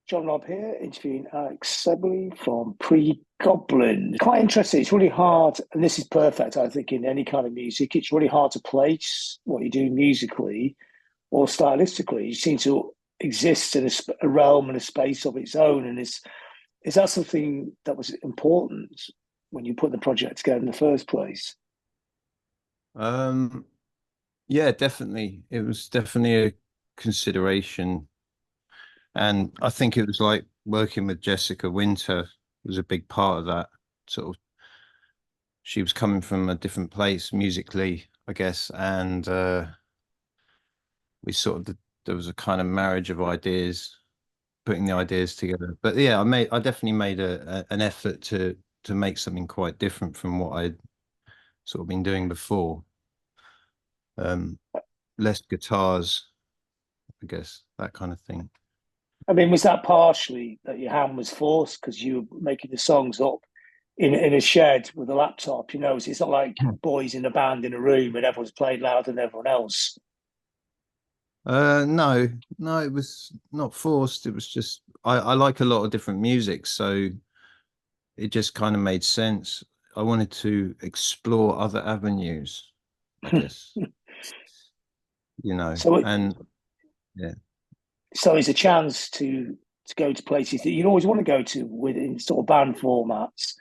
John Robb here, interviewing Alex Sebley from Pregoblin. Quite interesting. It's really hard, and this is perfect, I think, in any kind of music. It's really hard to place what you do musically or stylistically. You seem to exist in a realm and a space of its own. And is that something that was important when you put the project together in the first place? Um, yeah, definitely. It was definitely a consideration. And I think it was like working with Jessica Winter was a big part of that. Sort of, she was coming from a different place musically, I guess, and we sort of there was a kind of marriage of ideas, putting the ideas together. But yeah, I definitely made an effort to make something quite different from what I'd sort of been doing before. Um, Less guitars, I guess, that kind of thing. I mean, was that partially that your hand was forced because you were making the songs up in a shed with a laptop? You know, so it's not like boys in a band in a room and everyone's playing louder than everyone else. No, no, it was not forced. It was just I like a lot of different music, so it just kind of made sense. I wanted to explore other avenues, I guess, So, and yeah, so it's a chance to go to places that you always want to go to within sort of band formats,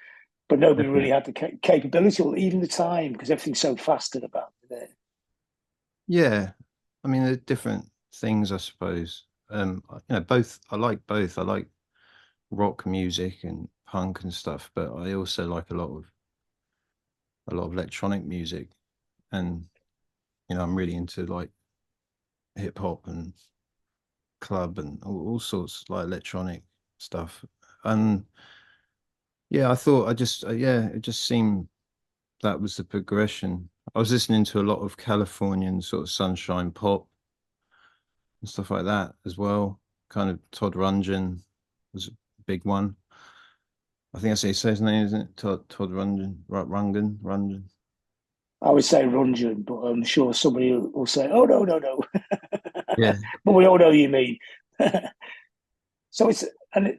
but nobody really definitely. had the capability or even the time because everything's so fast in a band. Isn't it? Yeah, I mean, they're different things, I suppose. Both. I like both. I like rock music and punk and stuff, but I also like a lot of electronic music, and I'm really into like hip hop and club and all sorts like electronic stuff. And yeah, I thought yeah, it just seemed that was the progression. I was listening to a lot of Californian sort of sunshine pop and stuff like that as well. Kind of Todd Rundgren was a big one. I think that's how you say his name, isn't it? Todd Rundgren, Rundgren. I would say Rungeon, but I'm sure somebody will say, "Oh no, no, no," Yeah, but we all know you mean. So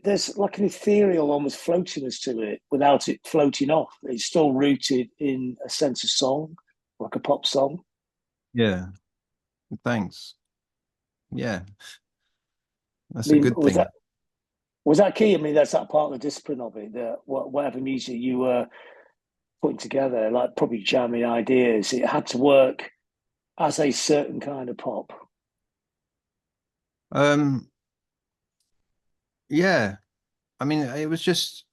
there's like an ethereal, almost floatiness to it without it floating off. It's still rooted in a sense of song, like a pop song. yeah. Thanks. Yeah, I that's a mean, good thing. was that key? I mean, that's that part of the discipline of it. That whatever music you were putting together, like probably jamming ideas, it had to work as a certain kind of pop. Um, yeah. I mean, it was just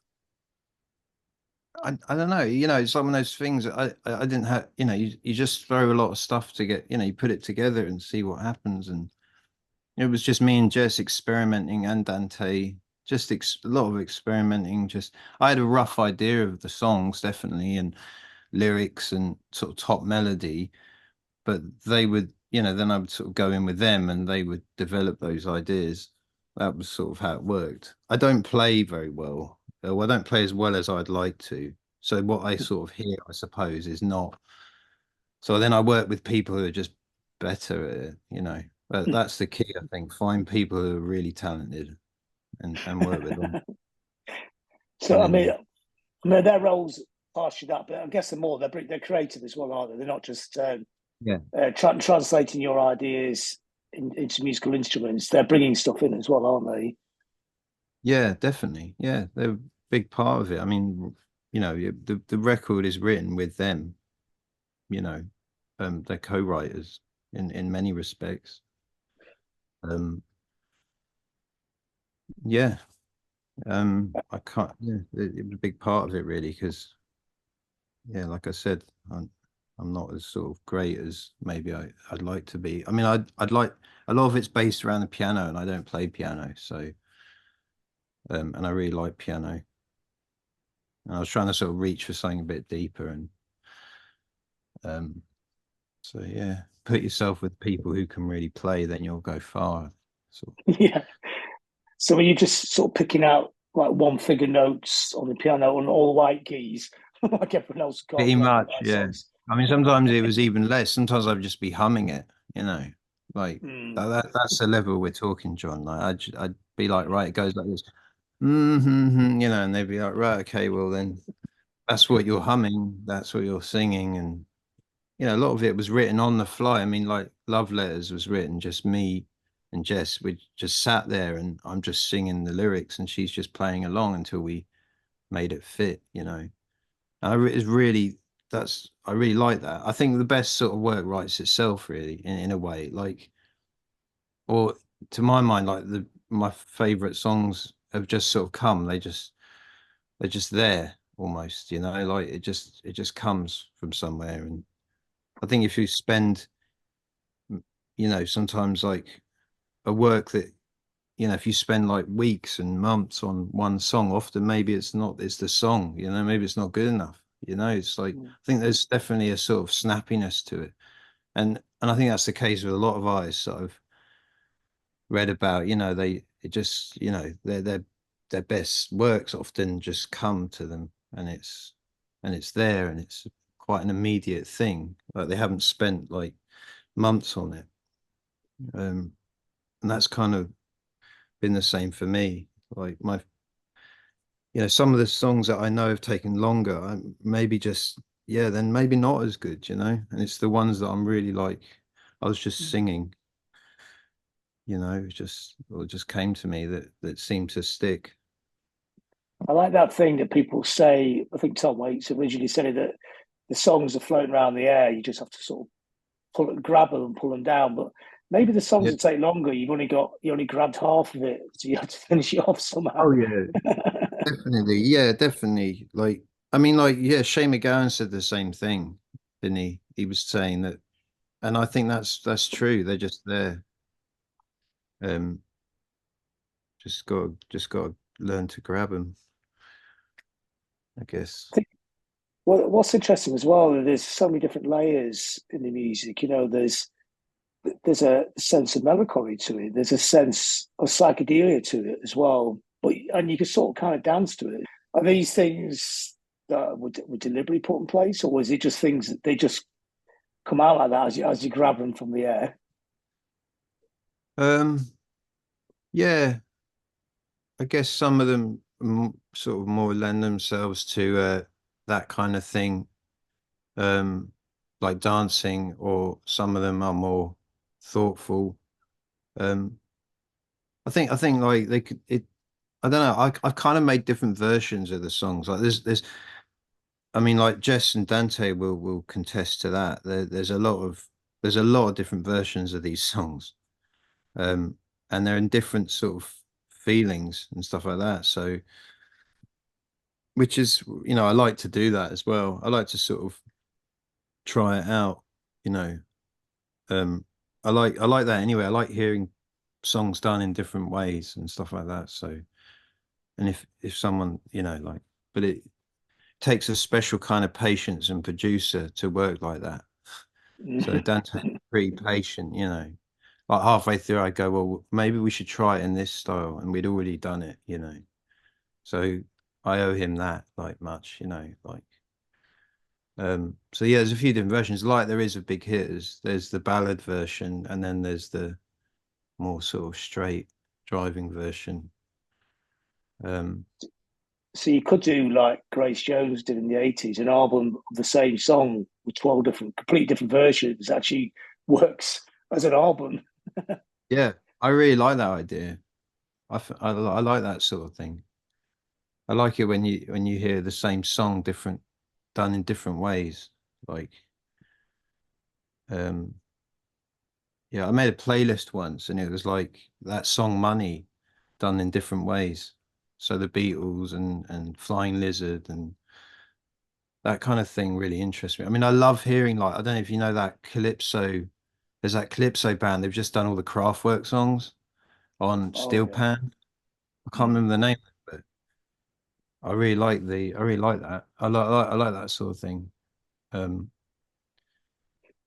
I don't know. It's like one of those things that I didn't have. You just throw a lot of stuff to get. You put it together and see what happens. And it was just me and Jess experimenting and Dante. Just a lot of experimenting. Just I had a rough idea of the songs, definitely, and lyrics and sort of top melody. But they would, then I would sort of go in with them and they would develop those ideas. That was sort of how it worked. I don't play very well. Well, I don't play as well as I'd like to. So what I sort of hear, I suppose, is not. So then I work with people who are just better at it. But that's the key, I think. Find people who are really talented and work with them. So And I then, mean, their roles partially that, but I guess they're creative as well, aren't they? They're not just yeah, translating your ideas into musical instruments. They're bringing stuff in as well, aren't they? yeah, definitely. Yeah, they're a big part of it. I mean, the record is written with them, you know, they're co-writers in many respects. Um, yeah, I can't. Yeah, it was a big part of it really because yeah, like I said, I'm not as sort of great as maybe I'd like to be. I mean, I'd like a lot of it's based around the piano, and I don't play piano, so and I really like piano. And I was trying to sort of reach for something a bit deeper, and um, so yeah, put yourself with people who can really play, then you'll go far. So Yeah. So are you just sort of picking out like one figure notes on the piano on all white keys, like everyone else can't pretty play much, my yeah. songs? I mean, sometimes it was even less. Sometimes I'd just be humming it, you know. Like Mm. that's the level we're talking, John. Like I'd be like, right, it goes like this, and they'd be like, right, okay, well then that's what you're humming, that's what you're singing, and a lot of it was written on the fly. I mean, like Love Letters was written just me and Jess. We just sat there and I'm just singing the lyrics and she's just playing along until we made it fit. It's really I really like that. I think the best sort of work writes itself really in a way. Like, or to my mind, like my favorite songs have just sort of come. They're just there almost. Like it just comes from somewhere. And I think if you spend sometimes like a work that, if you spend like weeks and months on one song, often maybe it's the song, maybe it's not good enough. It's like, Mm. I think there's definitely a sort of snappiness to it. And I think that's the case with a lot of artists that I've read about. It just, their best works often just come to them, and it's there, and it's quite an immediate thing. Like they haven't spent like months on it. And that's kind of been the same for me. Like some of the songs that I know have taken longer, maybe just, yeah, then maybe not as good. And it's the ones that I'm really like, I was just singing, it just came to me that seemed to stick. I like that thing that people say. I think Tom Waits originally said it, that the songs are floating around the air. You just have to sort of grab them and pull them down. But maybe the songs Yeah. that take longer, you only grabbed half of it, so you have to finish it off somehow. Oh yeah, definitely. Yeah, definitely. Like, I mean, like, yeah, Shane McGowan said the same thing, didn't he? He was saying that, and I think that's true. They're just there. Um, just got to learn to grab them, I guess. I think what's interesting as well, there's so many different layers in the music. There's a sense of melancholy to it. There's a sense of psychedelia to it as well. And you can sort of kind of dance to it. Are these things that were deliberately put in place, or is it just things that they just come out like that as you grab them from the air? Um, yeah, I guess some of them sort of more lend themselves to that kind of thing, um, like dancing, or some of them are more thoughtful. Um, I think like they could it. I don't know. I've kind of made different versions of the songs. Like there's I mean, like Jess and Dante will contest to that. There's a lot of different versions of these songs, um, and they're in different sort of feelings and stuff like that. So, which is, I like to do that as well. I like to sort of try it out. You know, um, I like that anyway. I like hearing songs done in different ways and stuff like that. So, and if someone, like, but it takes a special kind of patience and producer to work like that. So Dante's pretty patient. Like halfway through, I go, well, maybe we should try it in this style, and we'd already done it. So I owe him that, like much. Like so yeah, there's a few different versions. Like there is a big hitters. There's the ballad version, and then there's the more sort of straight driving version. Um, So you could do like Grace Jones did in the '80s, an album of the same song with 12 different, completely different versions. Actually works as an album. yeah, I really like that idea. I like that sort of thing. I like it when you hear the same song done in different ways. Like um yeah, I made a playlist once and it was like that song Money done in different ways. So the Beatles and Flying Lizard and that kind of thing really interests me. I mean, I love hearing, like, I don't know if you know that Calypso, there's that Calypso band, they've just done all the Kraftwerk songs on Oh Steel yeah. Pan. I can't Mm. remember the name, but I really like that. I like that sort of thing. Um,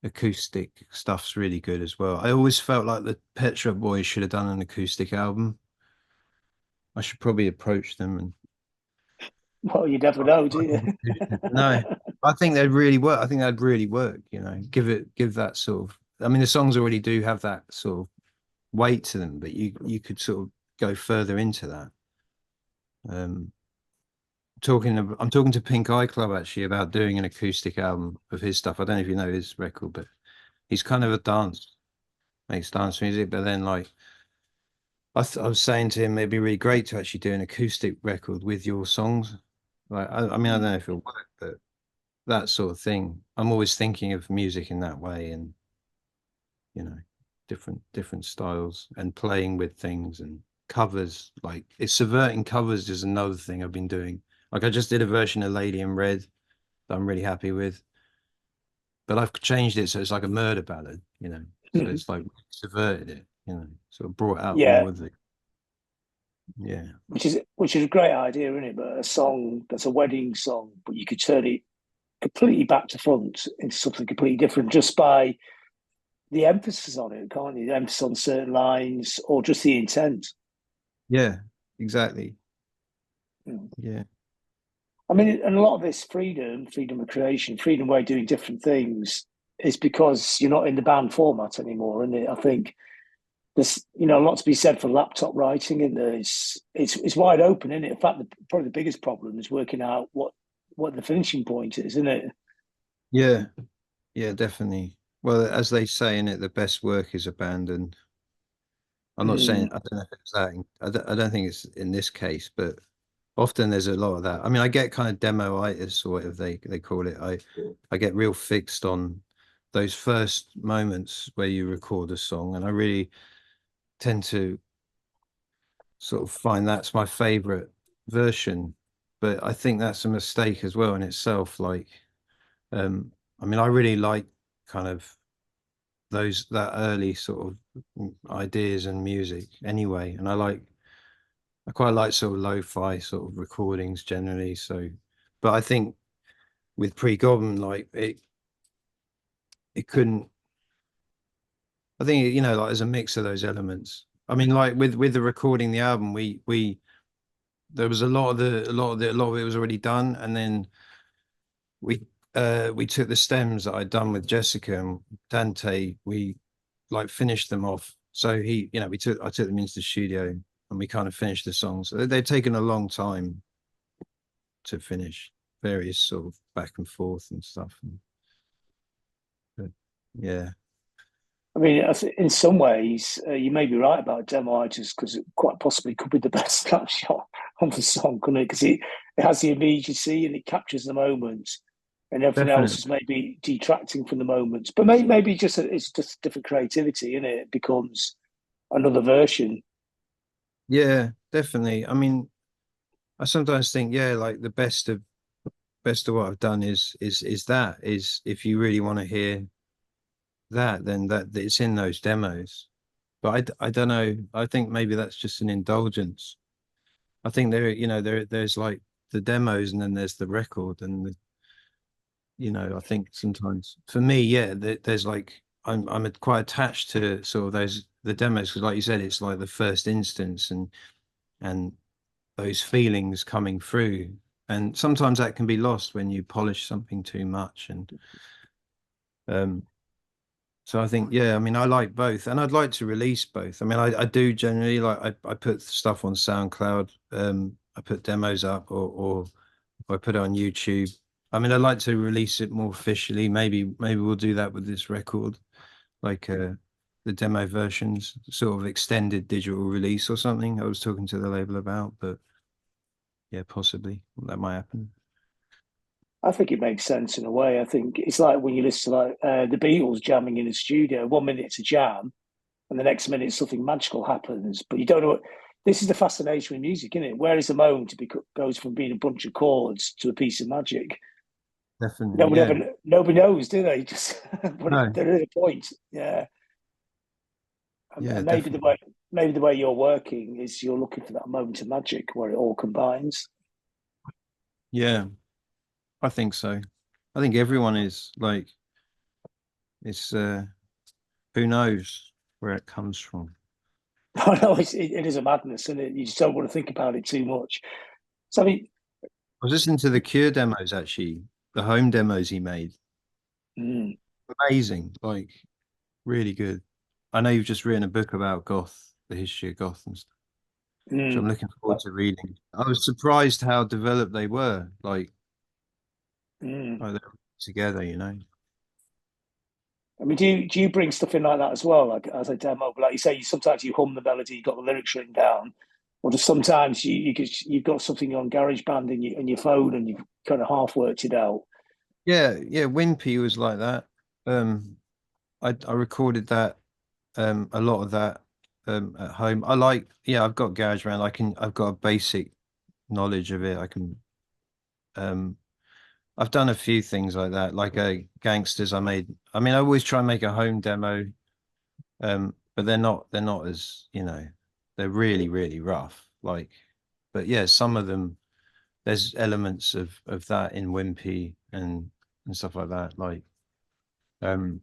Acoustic stuff's really good as well. I always felt like the Pet Shop Boys should have done an acoustic album. I should probably approach them and Well, you never know, do you? no, I think they'd really work. I think they'd really work. Give that sort of I mean, the songs already do have that sort of weight to them, but you could sort of go further into that. Um, I'm talking to Pink Eye Club actually about doing an acoustic album of his stuff. I don't know if you know his record, but he's kind of a makes dance music. But then like I was saying to him, it'd be really great to actually do an acoustic record with your songs. Like I mean, I don't know if it'll work, but that sort of thing. I'm always thinking of music in that way, and you know, different styles and playing with things and covers. Like it's subverting covers is another thing I've been doing. Like I just did a version of Lady in Red that I'm really happy with, but I've changed it so it's like a murder ballad, you know. So it's like subverted it, you know, sort of brought out Yeah, more of it. Yeah. which is a great idea, isn't it? But a song that's a wedding song, but you could turn it completely back to front into something completely different just by the emphasis on it, can't you? The emphasis on certain lines or just the intent. Yeah, exactly. Mm. Yeah. I mean, and a lot of this freedom of creation, freedom way of doing different things is because you're not in the band format anymore. And I think there's a lot to be said for laptop writing, and it's wide open, isn't it? In fact, probably the biggest problem is working out what the finishing point is, isn't it? Yeah. Yeah, definitely. Well, as they say in it, the best work is abandoned. I'm not saying Mm. I don't know if it's that. I don't think it's in this case, but often there's a lot of that. I mean, I get kind of demoitis or whatever they call it. I get real fixed on those first moments where you record a song, and I really tend to sort of find that's my favorite version. But I think that's a mistake as well in itself. Like, I mean, I really like kind of that early sort of ideas and music anyway, and I quite like sort of lo-fi sort of recordings generally. So, but I think with Pregoblin, like it couldn't. I think you know, like there's a mix of those elements. I mean, like with the recording the album, we there was a lot of it was already done, and then we took the stems that I'd done with Jessica and Dante. We like finished them off. So I took them into the studio and we kind of finished the songs. They'd taken a long time to finish, various sort of back and forth and stuff. But, yeah, I mean, in some ways, you may be right about Demoitis because it quite possibly could be the best snapshot of the song, couldn't it? Because it has the immediacy and it captures the moment, and everything else definitely. is maybe detracting from the moment. But maybe it's just different creativity, and it becomes another version. Yeah, definitely. I mean, I sometimes think, yeah, like the best of what I've done is that is if you really want to hear that, then that it's in those demos. But I don't know. I think maybe that's just an indulgence. I think there's like the demos and then there's the record and I think sometimes for me, yeah, there's like I'm quite attached to sort of those the demos because like you said, it's like the first instance and those feelings coming through. And sometimes that can be lost when you polish something too much. And um so I think, yeah, I mean, I like both and I'd like to release both. I mean, I do generally like I put stuff on SoundCloud. I put demos up or I put it on YouTube. I mean, I'd like to release it more officially. Maybe we'll do that with this record, like the demo versions, sort of extended digital release or something. I was talking to the label about, but yeah, possibly that might happen. I think it makes sense in a way. I think it's like when you listen to like the Beatles jamming in a studio. 1 minute it's a jam, and the next minute something magical happens, but you don't know. This is the fascination with music, isn't it? Where is the moment goes from being a bunch of chords to a piece of magic? Definitely, yeah. Nobody knows, do they? Just but No, there is a point, yeah. yeah, And definitely. maybe the way you're working is you're looking for that moment of magic where it all combines. Yeah, I think so. I think everyone is like, it's who knows where it comes from. I know it is a madness, and you just don't want to think about it too much. So I mean, I was listening to the Cure demos actually, the home demos he made. mm, Amazing. Like really good. I know you've just written a book about goth, the history of goth and stuff, which I'm Mm. looking forward to reading. I was surprised how developed they were, Mm. like they're together, you know. I mean, do you bring stuff in like that as well, like as a demo? But like you say, sometimes you hum the melody, you've got the lyrics written down, or just sometimes you've got something on GarageBand in your phone and you've kind of half worked it out. Yeah, yeah, Wimpy was like that. I recorded that a lot of that at home. Yeah, I've got GarageBand. I've got a basic knowledge of it. Um I've done a few things like that, like Gangsters I made. I mean, I always try and make a home demo, but they're not as, they're really, really rough. But yeah, some of them, there's elements of that in Wimpy and stuff like that. Um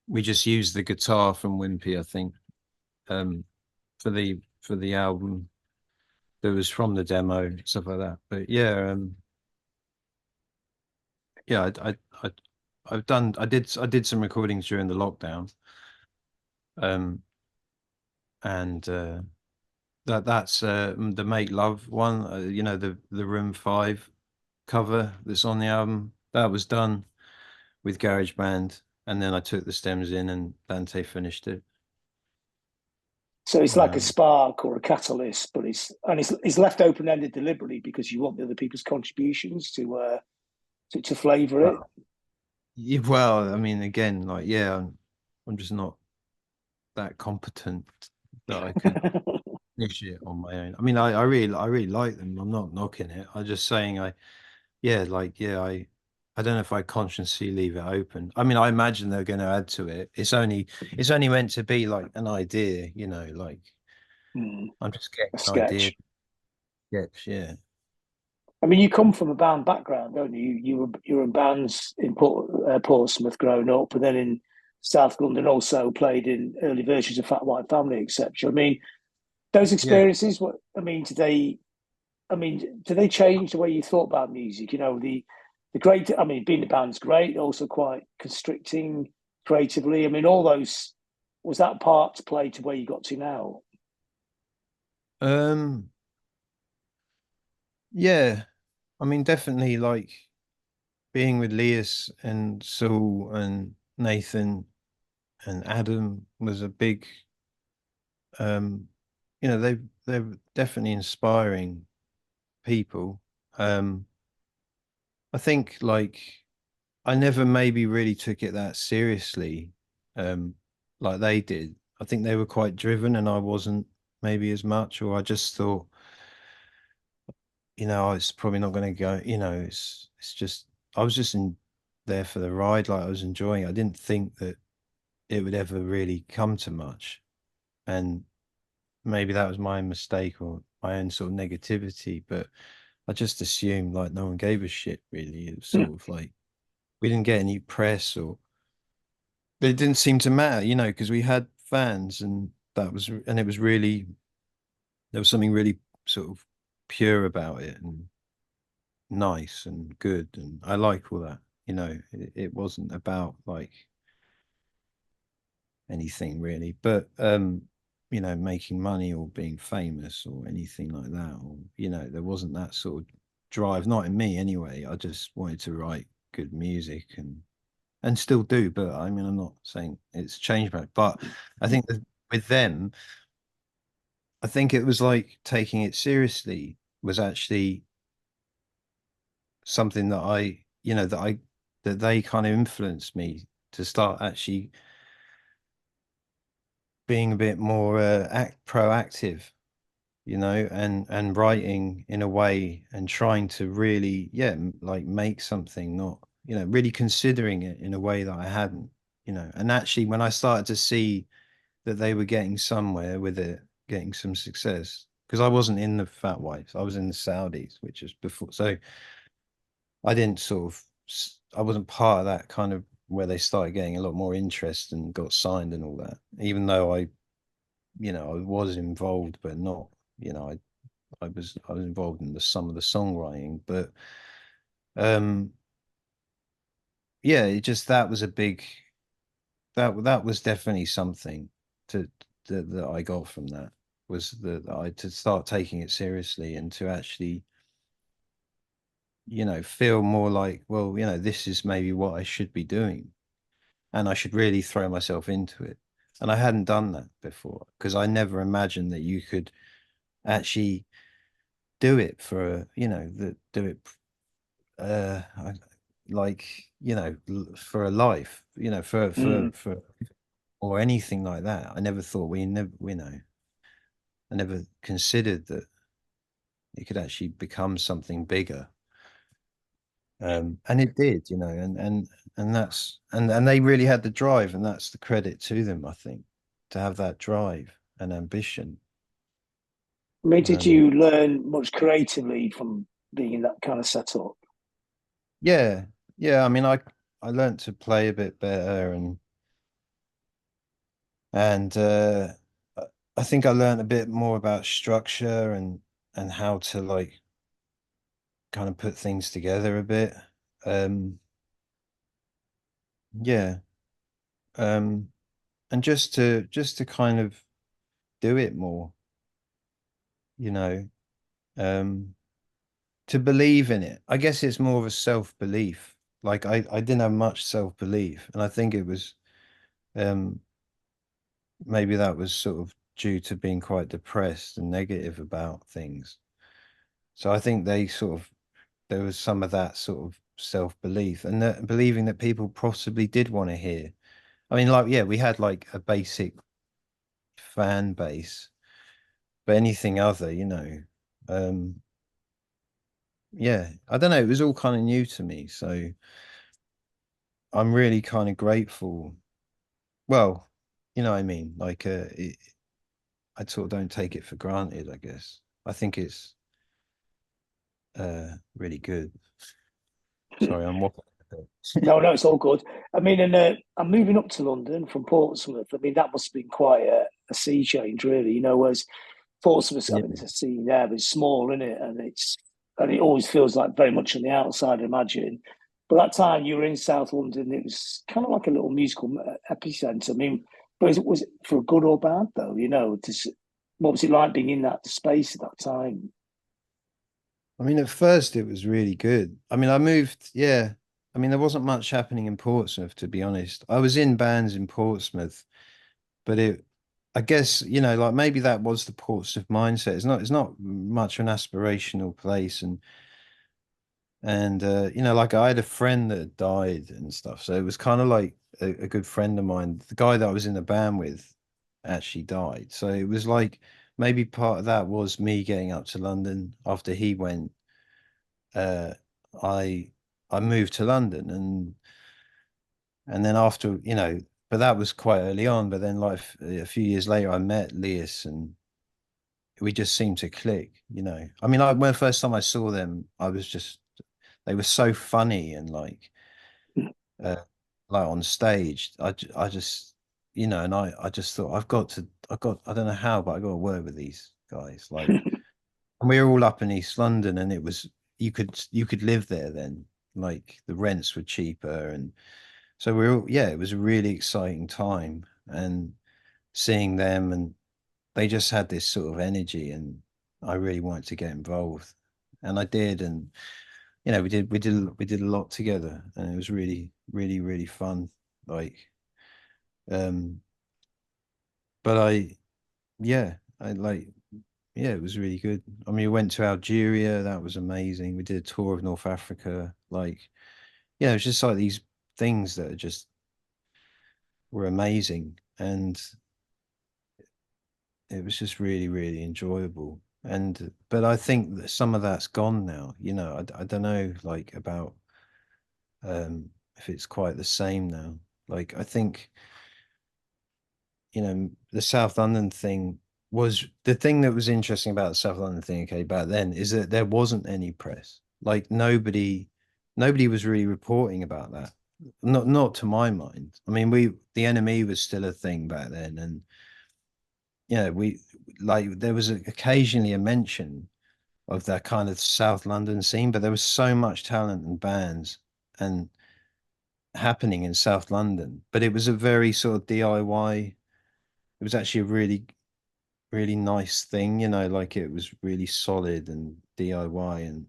we just used the guitar from Wimpy, I think, um for the album that was from the demo, stuff like that. But yeah, yeah, I I did some recordings during the lockdown. Um and that's the Make Love one, the Room 5 cover that's on the album. That was done with GarageBand, and then I took the stems in and Dante finished it. So it's like a Um, spark or a catalyst, but it's left open ended deliberately because you want the other people's contributions to flavour it. well, yeah, well, I mean, again, yeah, I'm just not that competent that I could finish it on my own. I mean, I really like them. I'm not knocking it. I'm just saying yeah, I don't know if I consciously leave it open. I mean, I imagine they're going to add to it. It's only meant to be like an idea, like Mm, I'm just getting a an idea. sketch. Sketch, yeah. I mean, you come from a band background, don't you? You were in bands in Portsmouth growing up, and then in South London also played in early versions of Fat White Family, etc. I mean, those Yeah. experiences. What I mean, do they change the way you thought about music? The great. I mean, being a band's great, also quite constricting creatively. I mean, all those was that part to play to where you got to now. Um, yeah. I mean, definitely like being with Lias and Saul and Nathan and Adam was a big um they're definitely inspiring people. I think I never maybe really took it that seriously, um, like they did. I think they were quite driven and I wasn't maybe as much, or I just thought, it's probably not going to go, it's just, I was just in there for the ride. Like I was enjoying it. I didn't think that it would ever really come to much. And maybe that was my mistake or my own sort of negativity, but I just assumed like no one gave a shit really. It was sort of like we didn't get any press or but it didn't seem to matter, because we had fans and it was really, there was something really sort of pure about it and nice and good. And I like all that, it wasn't about like anything really, but, making money or being famous or anything like that. Or, there wasn't that sort of drive, not in me anyway. I just wanted to write good music and still do. But I mean, I'm not saying it's changed much, but I think that with them, I think it was like taking it seriously was actually something that that they kind of influenced me to start actually being a bit more proactive, and writing in a way and trying to really, yeah, like make something, not, really considering it in a way that I hadn't, and actually when I started to see that they were getting somewhere with it, getting some success. Because I wasn't in the Fat Whites, I was in the Saudis, which is before. So I didn't I wasn't part of that kind of where they started getting a lot more interest and got signed and all that. Even though I was involved, but not, I was involved in some of the songwriting. But um, yeah, it just that was a big that was definitely something to that I got from that, was that I to start taking it seriously and to actually, feel more like, well, this is maybe what I should be doing, and I should really throw myself into it. And I hadn't done that before because I never imagined that you could actually do it for, do it, uh, like, for a life, Mm. or anything like that. I never thought we never, I never considered that it could actually become something bigger. And it did, and that's and they really had the drive, and that's the credit to them, I think, to have that drive and ambition. I mean, did Um, you learn much creatively from being in that kind of setup? yeah, yeah. I mean, I learned to play a bit better, and I think I learned a bit more about structure and how to like kind of put things together a bit. Um, yeah. Um, and just to kind of do it more, you know, um, to believe in it. I guess it's more of a self-belief. Like I didn't have much self-belief, and I think it was um maybe that was sort of due to being quite depressed and negative about things. So I think there was some of that sort of self-belief and that believing that people possibly did want to hear. I mean, like, yeah, we had like a basic fan base, but anything other, um, yeah, I don't know. It was all kind of new to me, so I'm really kind of grateful. Well, you know what I mean? Like, I sort of don't take it for granted, I guess. I think it's really good. Sorry, I'm waffling a bit. No, no, it's all good. I mean, and I'm moving up to London from Portsmouth. I mean, that must have been quite a sea change, really. Whereas Portsmouth, I Yeah. mean, it's a scene there, but it's small, isn't it? And it always feels like very much on the outside, I imagine. But that time you were in South London, it was kind of like a little musical epicenter. I mean, but was it for good or bad though? What was it like being in that space at that time? I mean, at first it was really good. I mean, I moved, yeah. I mean, there wasn't much happening in Portsmouth, to be honest. I was in bands in Portsmouth, but I guess, like maybe that was the Portsmouth mindset. It's not much an aspirational place. And like I had a friend that had died and stuff. So it was kind of like a good friend of mine. The guy that I was in the band with actually died. So it was like maybe part of that was me getting up to London after he went. Uh, I I moved to London and then after, but that was quite early on. But then like a few years later, I met Lias and we just seemed to click. I mean, when the first time I saw them, I was just they were so funny and uh, like on stage. I just, and I just thought I don't know how, but I got to work with these guys. Like, and we were all up in East London, and it was you could live there then. Like the rents were cheaper, and so we were all, yeah, it was a really exciting time, and seeing them, and they just had this sort of energy, and I really wanted to get involved, and I did, and we did a lot together, and it was really, really, really fun. Like, um, but yeah, I like, yeah, it was really good. I mean, we went to Algeria, that was amazing. We did a tour of North Africa. Like, yeah, it was just like these things that are just were amazing, and it was just really, really enjoyable. And but I think that some of that's gone now. I don't know, like about if it's quite the same now. Like, I think the South London thing was the thing that was interesting about the South London thing, okay, back then, is that there wasn't any press. Like nobody was really reporting about that. Not to my mind. I mean, the enemy was still a thing back then, and we like there was occasionally a mention of that kind of South London scene, but there was so much talent and bands, and happening in South London, but it was a very sort of DIY. It was actually a really nice thing, like it was really solid and DIY and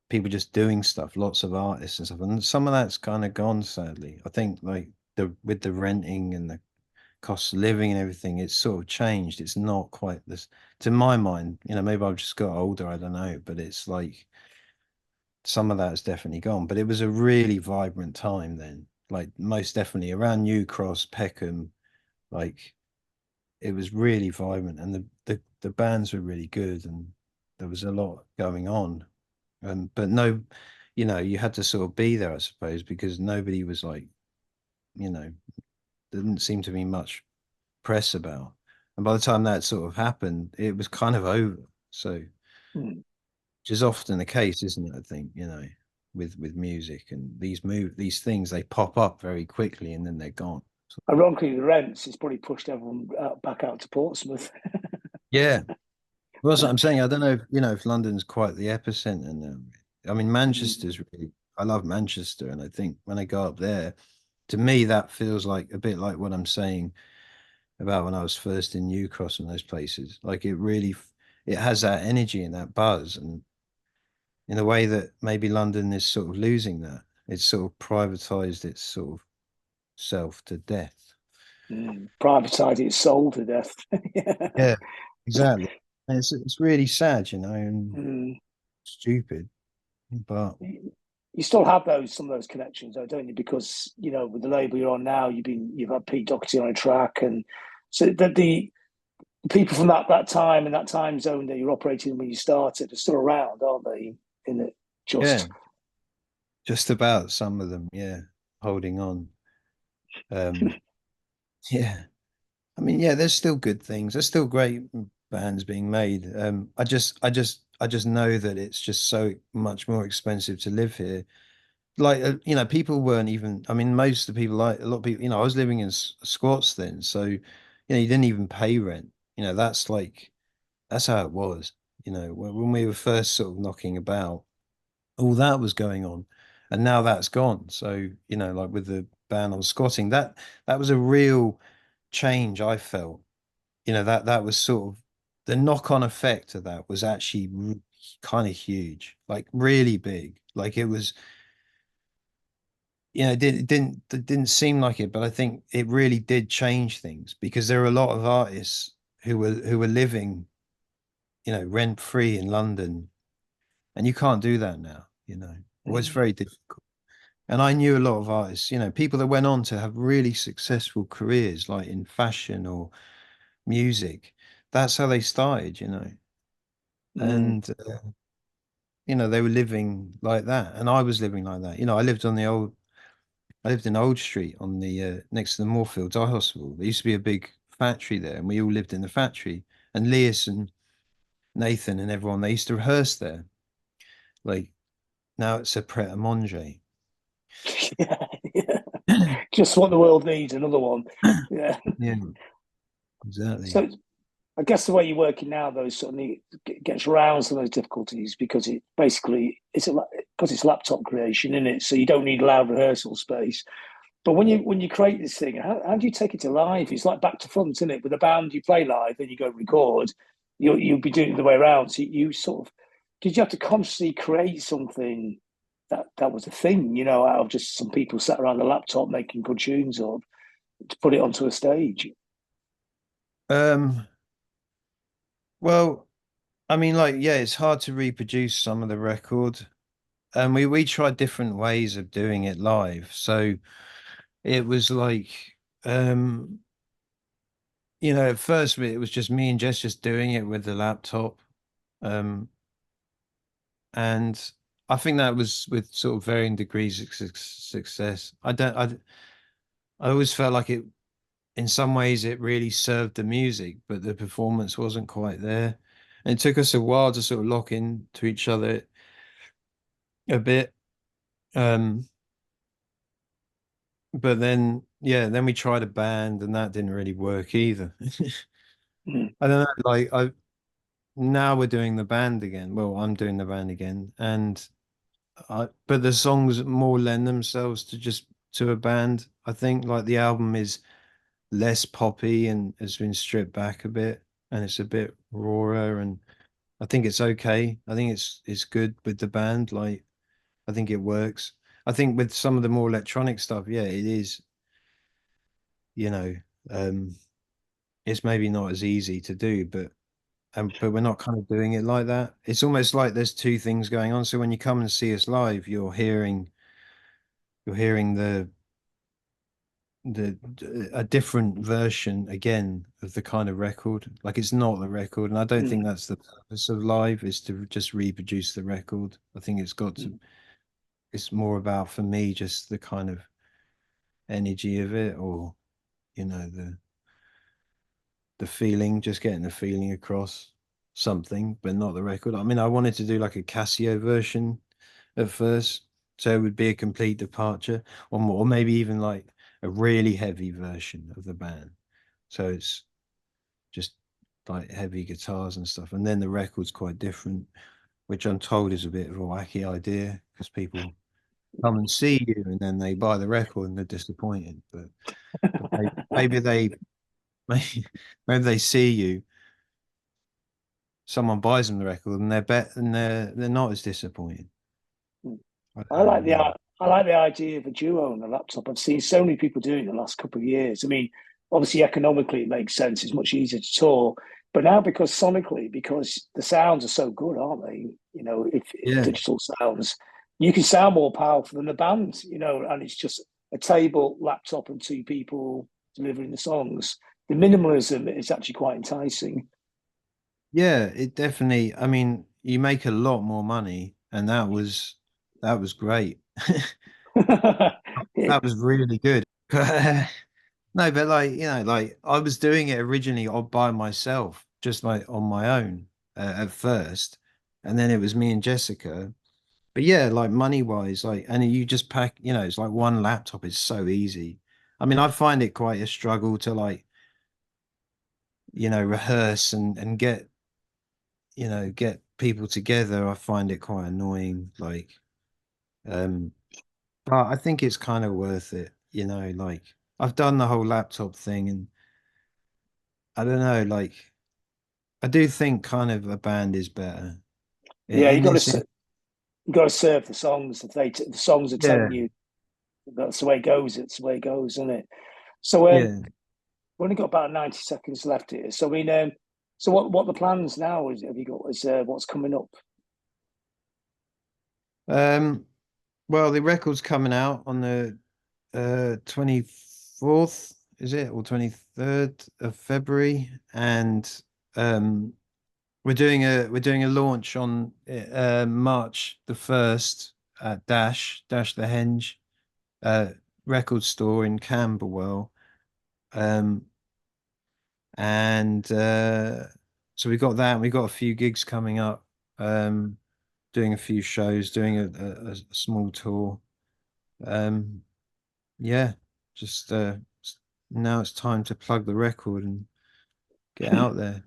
people just doing stuff, lots of artists and stuff. And some of that's kind of gone, sadly. I think like the with the renting and the cost of living and everything, it's sort of changed. It's not quite this, to my mind, maybe I've just got older, I don't know, but it's like some of that has definitely gone. But it was a really vibrant time then, like most definitely around New Cross, Peckham, like it was really vibrant and the bands were really good and there was a lot going on. But no, you had to sort of be there, I suppose, because nobody was like, you know, there didn't seem to be much press about. And by the time that sort of happened, it was kind of over. So, Mm. which is often the case, isn't it? I think, with music and these things, they pop up very quickly and then they're gone. So, Ironically, the rents has probably pushed everyone back out to Portsmouth. yeah. Well, that's what I'm saying. I don't know if London's quite the epicenter now. I mean, Mm. Manchester's really, I love Manchester, and I think when I go up there, to me, that feels like a bit like what I'm saying about when I was first in New Cross and those places. Like it has that energy and that buzz, and in a way that maybe London is sort of losing that. It's sort of privatized its sort of self to death. Privatised its soul to death. Yeah. Yeah, exactly. And it's really sad, and Mm. stupid, but You still have some of those connections, though, don't you? Because with the label you're on now, you've had Pete Doherty on a track, and so the people from that time and that time zone that you're operating when you started are still around, aren't they? In it, yeah, just just about some of them, yeah, holding on. Um, yeah. I mean, yeah, there's still good things. There's still great bands being made. I just know that it's just so much more expensive to live here. Like, people weren't even. I mean, most of the people, like a lot of people, I was living in squats then, so you didn't even pay rent. That's how it was. When we were first sort of knocking about, all that was going on, and now that's gone. So, like with the ban on squatting, that was a real change I felt. That was sort of the knock-on effect of that was actually kind of huge, like really big. Like it was, it didn't seem like it, but I think it really did change things because there are a lot of artists who were living, rent-free in London, and you can't do that now, Well, it's very difficult. And I knew a lot of artists, people that went on to have really successful careers, like in fashion or music. That's how they started. mm, And they were living like that, and I was living like that. I lived in Old Street on the next to the Moorfields Eye Hospital. There used to be a big factory there, and we all lived in the factory. And Lias and Nathan and everyone, they used to rehearse there. Like now, it's a Pret a Manger. yeah, yeah. Just what the world needs, another one. Yeah. Yeah, exactly. So I guess the way you're working now, though, certainly gets around some of those difficulties because because it's laptop creation, isn't it? So you don't need loud rehearsal space. But when you create this thing, how do you take it to live? It's like back to front, isn't it? With a band, you play live, then you go record. You'll be doing it the way around. So you sort of did you have to consciously create something that was a thing, out of just some people sat around the laptop making good tunes, or to put it onto a stage? Um, well, I mean, like, yeah, it's hard to reproduce some of the record. And we tried different ways of doing it live. So it was like, um, at first it was just me and Jess just doing it with the laptop. Um, and I think that was with sort of varying degrees of success. I always felt like in some ways, it really served the music, but the performance wasn't quite there. And it took us a while to sort of lock into each other a bit. Um, but then, yeah, then we tried a band and that didn't really work either. Mm, I don't know, like now we're doing the band again. Well, I'm doing the band again, but the songs more lend themselves to just to a band. I think like the album is less poppy and has been stripped back a bit, and it's a bit rawer, and I think it's okay. I think it's good with the band. Like I think it works. I think with some of the more electronic stuff, yeah, it is, you know, um, it's maybe not as easy to do, but we're not kind of doing it like that. It's almost like there's two things going on. So when you come and see us live, you're hearing the a different version again of the kind of record. Like it's not the record, and I don't think Mm, that's the purpose of live, is to just reproduce the record. I think mm, it's more about, for me, just the kind of energy of it, or the feeling, just getting the feeling across something, but not the record. I mean, I wanted to do like a Casio version at first, so it would be a complete departure, or more, or maybe even like a really heavy version of the band. So it's just like heavy guitars and stuff, and then the record's quite different, which I'm told is a bit of a wacky idea because people come and see you and then they buy the record and they're disappointed. But maybe they maybe, maybe they see you, someone buys them the record and they're not as disappointed. mm. I I don't like know. Yeah. I like the idea of a duo on a laptop. I've seen so many people do it in the last couple of years. I mean, obviously economically it makes sense. It's much easier to tour, but now because sonically, because the sounds are so good, aren't they? You know, if Yeah. digital sounds, you can sound more powerful than a band. You know, and it's just a table, laptop, and two people delivering the songs. The minimalism is actually quite enticing. Yeah, it definitely, I mean, you make a lot more money, and that was great. That was really good. No, but like, like I was doing it originally all by myself, just like on my own at first, and then it was me and Jessica. But yeah, like money wise, like, and you just pack, it's like one laptop is so easy. I mean, I find it quite a struggle to like, rehearse and get people together. I find it quite annoying. Like, um, but I think it's kind of worth it, like I've done the whole laptop thing, and I don't know, like I do think kind of a band is better Yeah, in this. you got to serve the songs. If the songs are Yeah, telling you that's the way it goes, it's the way it goes, isn't it? So yeah. we've only got about 90 seconds left here. So I mean, so what the plans now is? Have you got is what's coming up? Um, well, the record's coming out on the 24th, is it, or 23rd of February, and um we're doing a launch on March the 1st at Dash the Henge uh record store in Camberwell. Um and so we got that, and we got a few gigs coming up, um doing a few shows, doing a small tour. um yeah, just now it's time to plug the record and get out there.